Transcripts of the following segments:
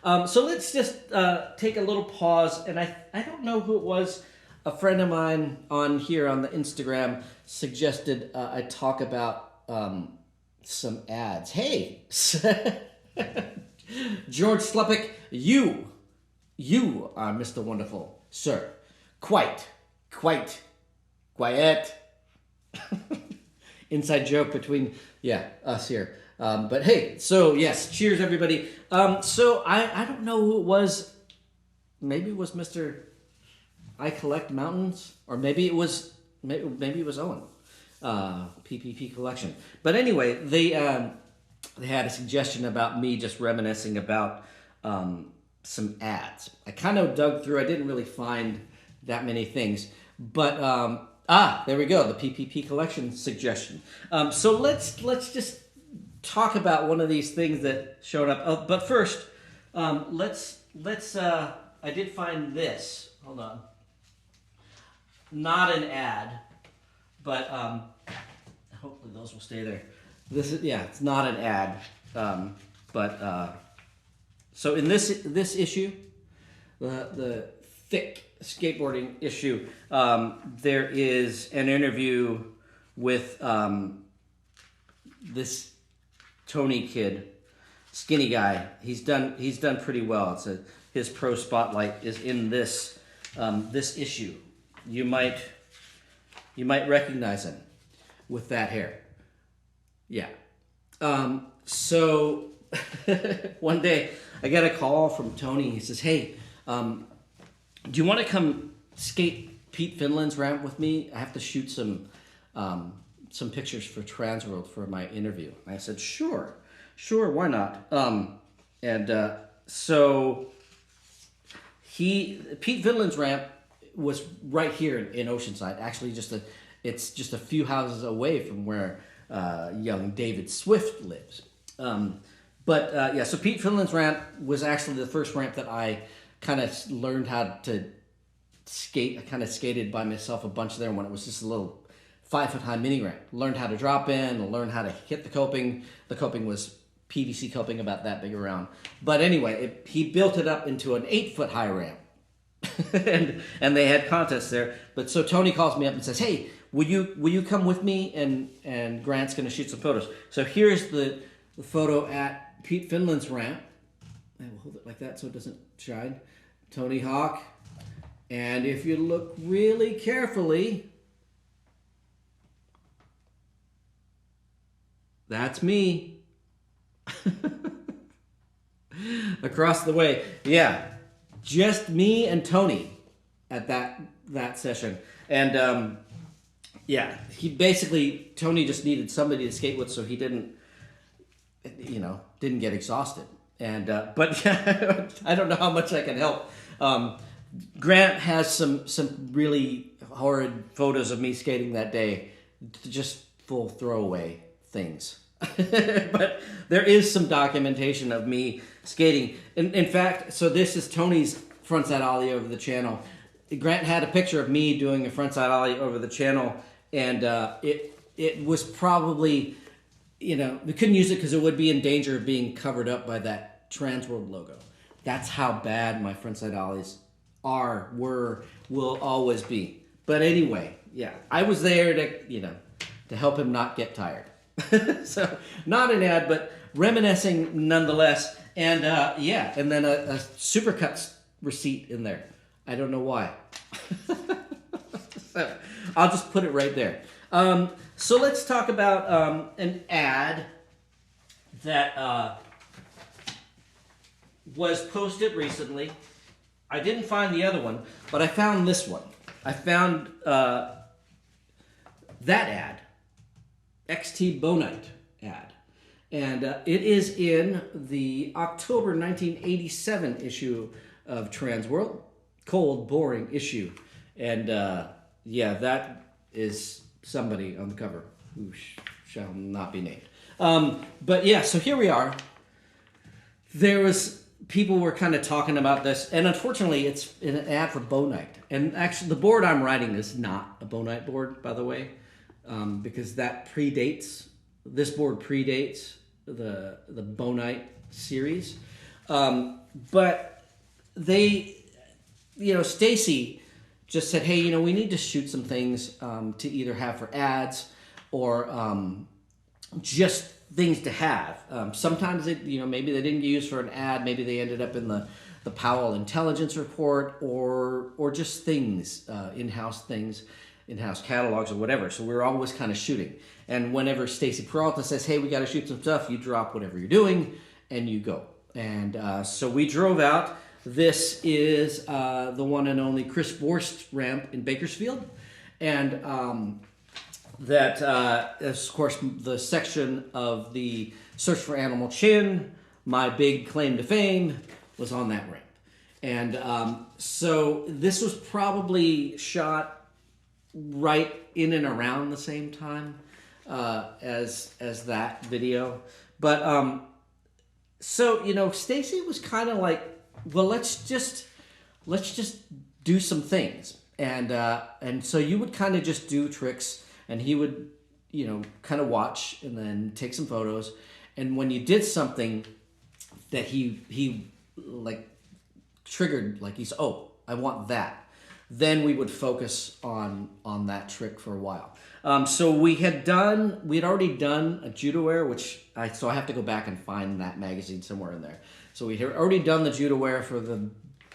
So let's just take a little pause, and I don't know who it was. A friend of mine on here on the Instagram suggested I talk about some ads. Hey, George Slepik, you are Mr. Wonderful, sir. Quiet. Inside joke between, us here. But hey, so yes, cheers everybody. So I don't know who it was. Maybe it was Mr. I Collect Mountains, or maybe it was Owen. PPP collection. But anyway, they had a suggestion about me just reminiscing about some ads. I kind of dug through. I didn't really find that many things, but there we go. The PPP collection suggestion. So let's just talk about one of these things that showed up. But first, let's. I did find this. Hold on. Not an ad, but hopefully those will stay there. This is it's not an ad, but so in this issue, the thick skateboarding issue, there is an interview with this Tony kid, skinny guy. He's done pretty well. His pro spotlight is in this issue. You might recognize him with that hair. Yeah. So one day I got a call from Tony. He says, "Hey, do you want to come skate Pete Finland's ramp with me? I have to shoot some pictures for Transworld for my interview." I said, "Sure, why not?" So Pete Finland's ramp was right here in Oceanside. Actually, it's just a few houses away from where young David Swift lives. So Pete Finland's ramp was actually the first ramp that I kind of learned how to skate. I kind of skated by myself a bunch there when it was just a little 5-foot-high mini ramp. Learned how to drop in, learned how to hit the coping. The coping was PVC coping about that big around. But anyway, he built it up into an 8-foot-high ramp. and they had contests there. But so Tony calls me up and says, "Hey, will you come with me? And Grant's going to shoot some photos." So here's the photo at Pete Finland's ramp. I will hold it like that so it doesn't shine. Tony Hawk. And if you look really carefully, that's me. Across the way. Yeah. Just me and Tony at that session. And Tony just needed somebody to skate with so he didn't get exhausted. And but I don't know how much I can help. Grant has some really horrid photos of me skating that day, just full throwaway things. But there is some documentation of me skating. In fact, so this is Tony's frontside ollie over the channel. Grant had a picture of me doing a frontside ollie over the channel, and it was probably, we couldn't use it because it would be in danger of being covered up by that Transworld logo. That's how bad my frontside ollies will always be. But anyway, I was there to help him not get tired. So not an ad, but reminiscing nonetheless. And and then a Supercuts receipt in there. I don't know why. So I'll just put it right there. So let's talk about an ad that was posted recently. I didn't find the other one, but I found this one. I found that ad. XT Bonite ad. And it is in the October 1987 issue of Transworld. Cold, boring issue. And that is somebody on the cover who shall not be named. So here we are. People were kind of talking about this, and unfortunately it's an ad for Bonite. And actually the board I'm writing is not a Bonite board, by the way. Because this board predates the Bonite series. But they, Stacy just said, hey, we need to shoot some things to either have for ads or just things to have. Sometimes maybe they didn't get used for an ad. Maybe they ended up in the Powell intelligence report or just things, in-house things, in-house catalogs or whatever. So we're always kind of shooting. And whenever Stacy Peralta says, hey, we got to shoot some stuff, you drop whatever you're doing and you go. And so we drove out. This is the one and only Chris Borst ramp in Bakersfield. And that is, of course, the section of the Search for Animal Chin, my big claim to fame, was on that ramp. And so this was probably shot right in and around the same time as that video. But so Stacy was kind of like, well, let's just do some things. And so you would kind of just do tricks, and he would kind of watch and then take some photos. And when you did something that he like triggered, like he's, oh, I want that, then we would focus on that trick for a while. So we had already done a judo wear, so I have to go back and find that magazine somewhere in there. So we had already done the judo wear for the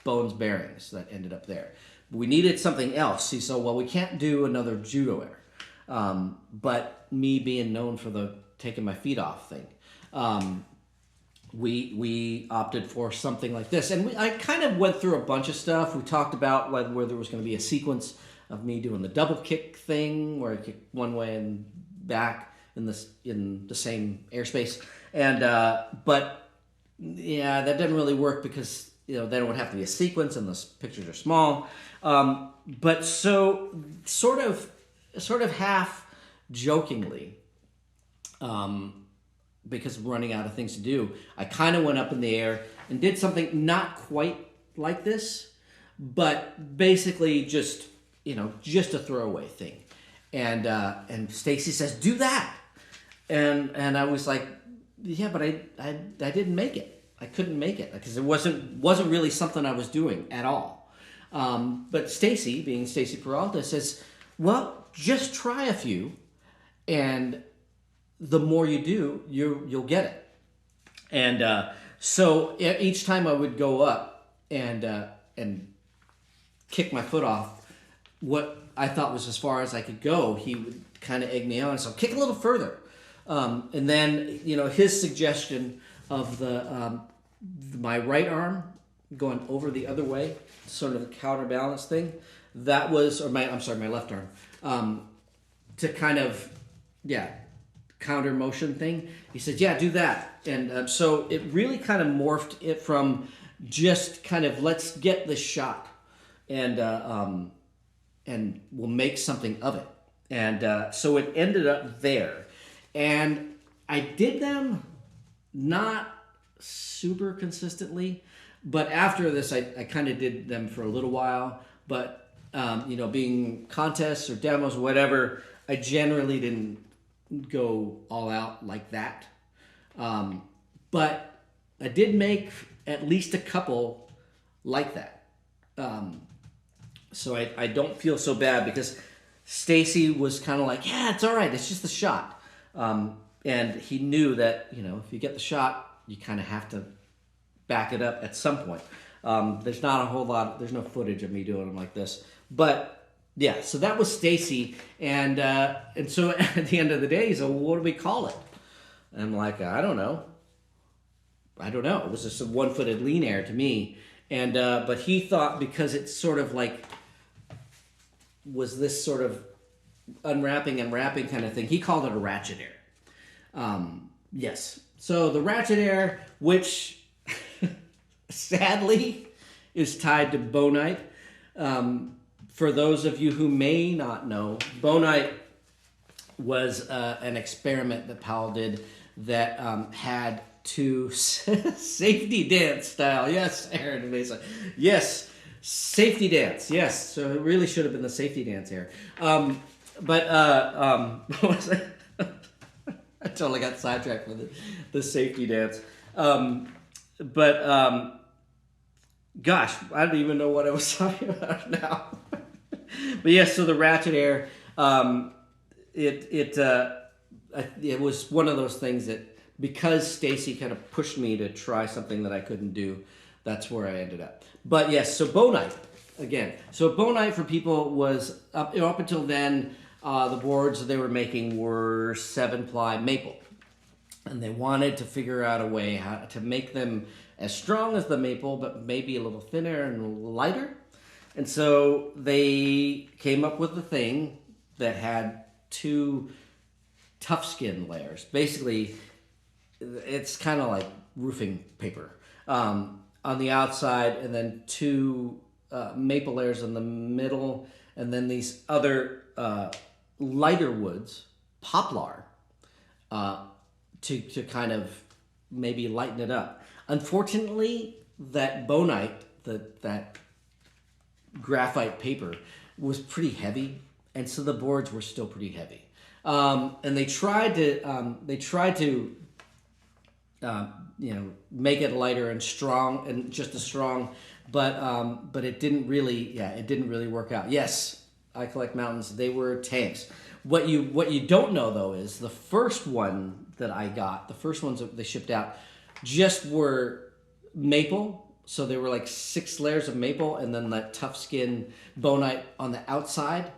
bones bearings that ended up there. We needed something else. He said, well, we can't do another judo wear. But me being known for the taking my feet off thing, we opted for something like this. And I kind of went through a bunch of stuff. We talked about where there was going to be a sequence of me doing the double kick thing, where I kick one way and back in the same airspace. And but yeah, that didn't really work because then it would have to be a sequence, and the pictures are small. But so sort of half jokingly, because of running out of things to do, I kind of went up in the air and did something not quite like this, but basically just a throwaway thing. And Stacy says, do that. And I was like, yeah, but I didn't make it. I couldn't make it because it wasn't really something I was doing at all. But Stacy, being Stacy Peralta, says, well, just try a few, and the more you do, you'll get it. And so each time I would go up and kick my foot off, what I thought was as far as I could go, he would kind of egg me on. So kick a little further. And then, his suggestion of my right arm going over the other way, sort of a counterbalance thing, that was, my left arm, to kind of, counter motion thing. He said, yeah, do that. And so it really kind of morphed it from just kind of, let's get this shot and we'll make something of it. And so it ended up there. And I did them not super consistently, but after this, I kind of did them for a little while. But, being contests or demos or whatever, I generally didn't go all out like that. But I did make at least a couple like that. So I don't feel so bad because Stacy was kind of like, yeah, it's all right. It's just a shot. And he knew that, if you get the shot, you kind of have to back it up at some point. There's not a whole lot, there's no footage of me doing them like this. But yeah, so that was Stacy. And so at the end of the day, he said, well, what do we call it? And I'm like, I don't know. It was just a one-footed lean air to me. And but he thought because it's sort of like, was this sort of unwrapping and wrapping kind of thing, he called it a ratchet air. Yes. So the ratchet air, which sadly is tied to Bonite. For those of you who may not know, Bonite was an experiment that Powell did that had two safety dance style. Yes, Aaron and Mesa. Yes, safety dance. Yes, so it really should have been the safety dance here. But what was it? I totally got sidetracked with the safety dance. but gosh, I don't even know what I was talking about now. But yes, so the ratchet air, it was one of those things that, because Stacy kind of pushed me to try something that I couldn't do, that's where I ended up. But yes, so Bonite again. So Bonite for people was up until then, the boards they were making were 7-ply maple, and they wanted to figure out a way how to make them as strong as the maple, but maybe a little thinner and lighter. And so they came up with the thing that had 2 tough skin layers. Basically, it's kind of like roofing paper on the outside, and then 2 maple layers in the middle, and then these other lighter woods, poplar, to kind of maybe lighten it up. Unfortunately, that Bonite, that graphite paper, was pretty heavy, and so the boards were still pretty heavy. And they tried to make it lighter and strong and just as strong, but it didn't really work out. Yes, I collect mountains. They were tanks. What you don't know though is the first one that I got, the first ones that they shipped out, just were maple. So they were like 6 layers of maple, and then that tough skin Bonite on the outside.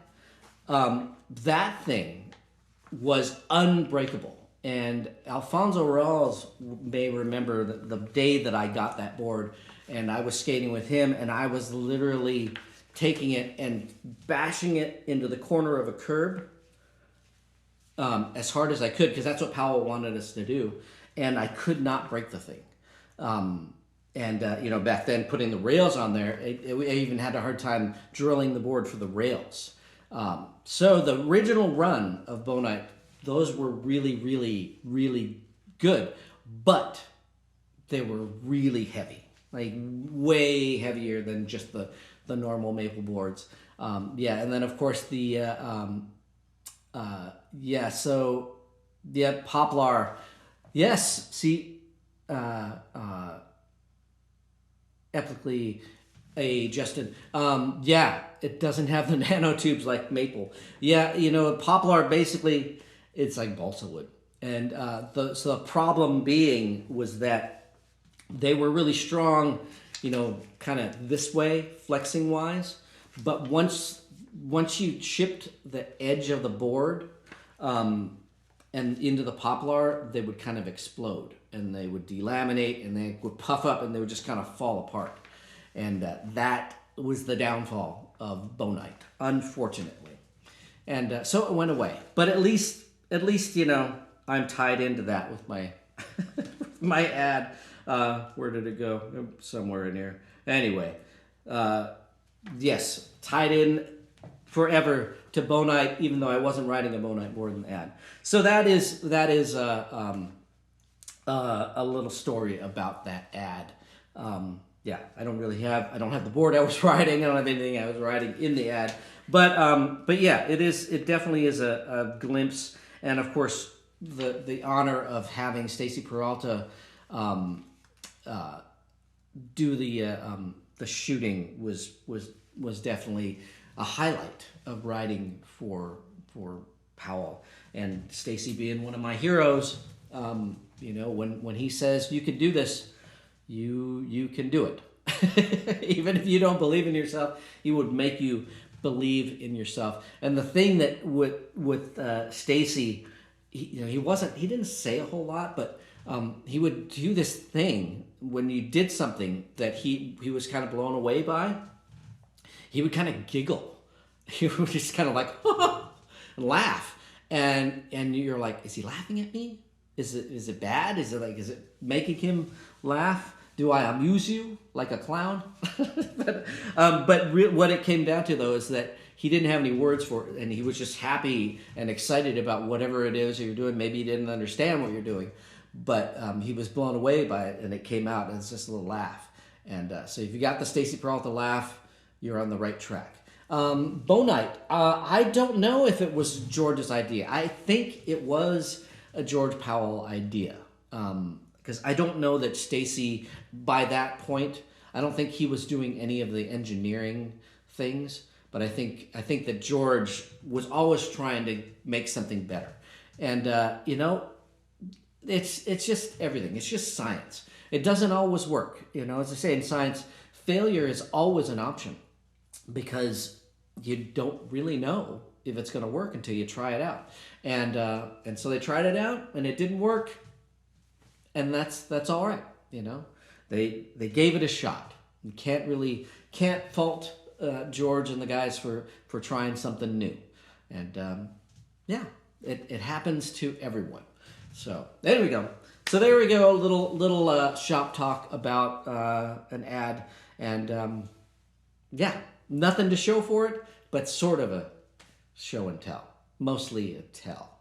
That thing was unbreakable. And Alfonso Rawls may remember the day that I got that board, and I was skating with him, and I was literally taking it and bashing it into the corner of a curb as hard as I could, because that's what Powell wanted us to do, and I could not break the thing. Back then, putting the rails on there, I even had a hard time drilling the board for the rails. So the original run of Bonite, those were really, really, really good, but they were really heavy, like way heavier than just the normal maple boards. And then of course poplar. Yes, see, epically Justin. It doesn't have the nanotubes like maple. Poplar basically, it's like balsa wood. And so the problem being was that they were really strong, kind of this way, flexing wise. But once you chipped the edge of the board and into the poplar, they would kind of explode, and they would delaminate, and they would puff up, and they would just kind of fall apart. And that was the downfall of Bonite, unfortunately. And so it went away. But at least I'm tied into that with my my ad. Where did it go? Somewhere in here. Anyway, yes, tied in forever to Bonite, even though I wasn't writing a Bonite board in the ad. So that is a little story about that ad. I don't have the board I was writing. I don't have anything I was writing in the ad. But yeah, it definitely is a glimpse. And of course, the honor of having Stacy Peralta do the shooting was definitely a highlight of writing for Powell. And Stacy being one of my heroes, when he says you can do this, you can do it. Even if you don't believe in yourself, he would make you believe in yourself. And the thing that with Stacy, he didn't say a whole lot, but he would do this thing when you did something that he was kind of blown away by. He would kind of giggle. He would just kind of like and laugh, and you're like, is he laughing at me? Is it bad? Is it making him laugh? Do I amuse you like a clown? What it came down to, though, is that he didn't have any words for it, and he was just happy and excited about whatever it is that you're doing. Maybe he didn't understand what you're doing, but he was blown away by it, and it came out, and it's just a little laugh. And so if you got the Stacy Peralta laugh, you're on the right track. Bonite, I don't know if it was George's idea. I think it was a George Powell idea. because I don't know that Stacy, by that point, I don't think he was doing any of the engineering things, but I think that George was always trying to make something better. And you know, it's just everything. It's just science. It doesn't always work. You know, as I say in science, failure is always an option because you don't really know if it's going to work until you try it out. And so they tried it out and it didn't work, and that's all right. You know, they gave it a shot. You can't fault George and the guys for trying something new. And yeah, it happens to everyone. So there we go. So there we go. Little shop talk about an ad, and yeah, nothing to show for it, but sort of a show and tell. Mostly a tell.